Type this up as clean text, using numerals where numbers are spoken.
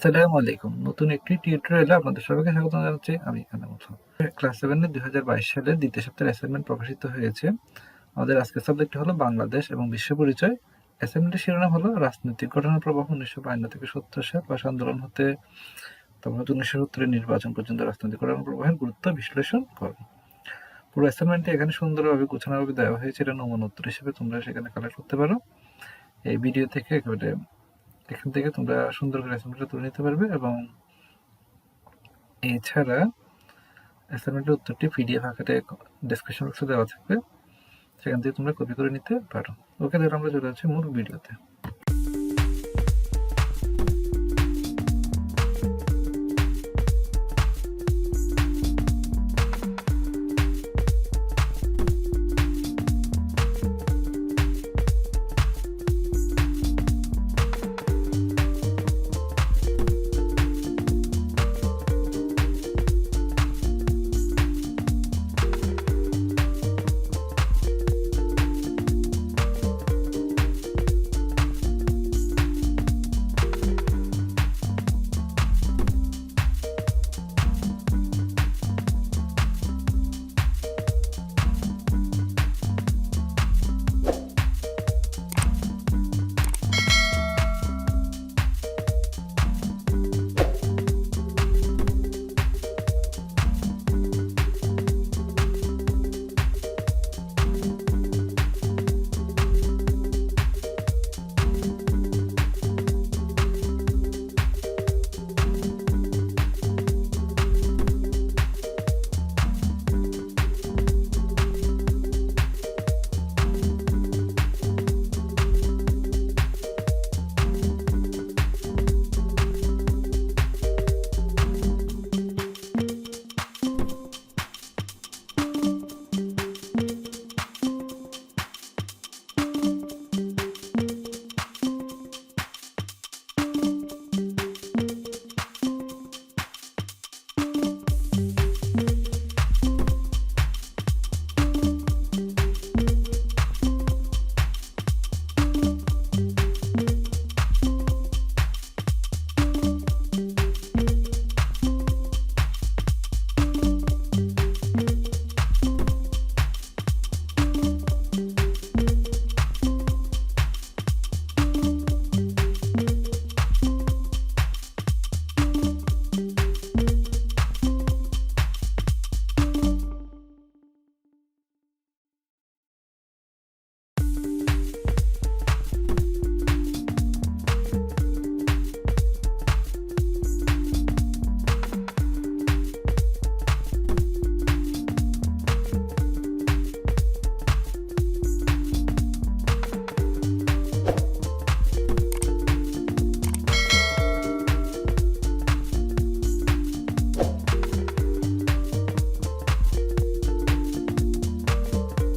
আসসালামু আলাইকুম। নতুন একটি টিউটোরিয়ালে আপনাদের সবাইকে স্বাগত জানাচ্ছি। আমি এখানে মুসা। ক্লাস 7 এর 2022 সালের দ্বিতীয় সপ্তাহের অ্যাসাইনমেন্ট প্রকাশিত হয়েছে। আমাদের আজকের সাবজেক্ট হলো বাংলাদেশ এবং বিশ্ব পরিচয়। অ্যাসাইনমেন্টের শিরোনাম হলো রাজনৈতিক ঘটনার প্রবাহ 1952 থেকে 70 সাল ভাষা আন্দোলন হতে 1970 এর নির্বাচন পর্যন্ত রাজনৈতিক ঘটনার প্রবাহের গুরুত্ব বিশ্লেষণ করো। পুরো অ্যাসাইনমেন্টটি এখানে সুন্দরভাবে গোছানোভাবে দেওয়া হয়েছে। এটা নমুনা উত্তর হিসেবে তোমরা সেখানে কালেক্ট করতে পারো। এই ভিডিও থেকে একেবারে এখান থেকে তোমরা সুন্দর করে অ্যাসাইনমেন্টটা তুলে নিতে পারবে এবং এছাড়া অ্যাসাইনমেন্টের উত্তরটি পিডিএফ আকারে ডেসক্রিপশন বক্সে দেওয়া থাকবে, সেখান থেকে তোমরা কপি করে নিতে পারো। ওকে, তাহলে আমরা চলে যাচ্ছি মূল ভিডিওতে।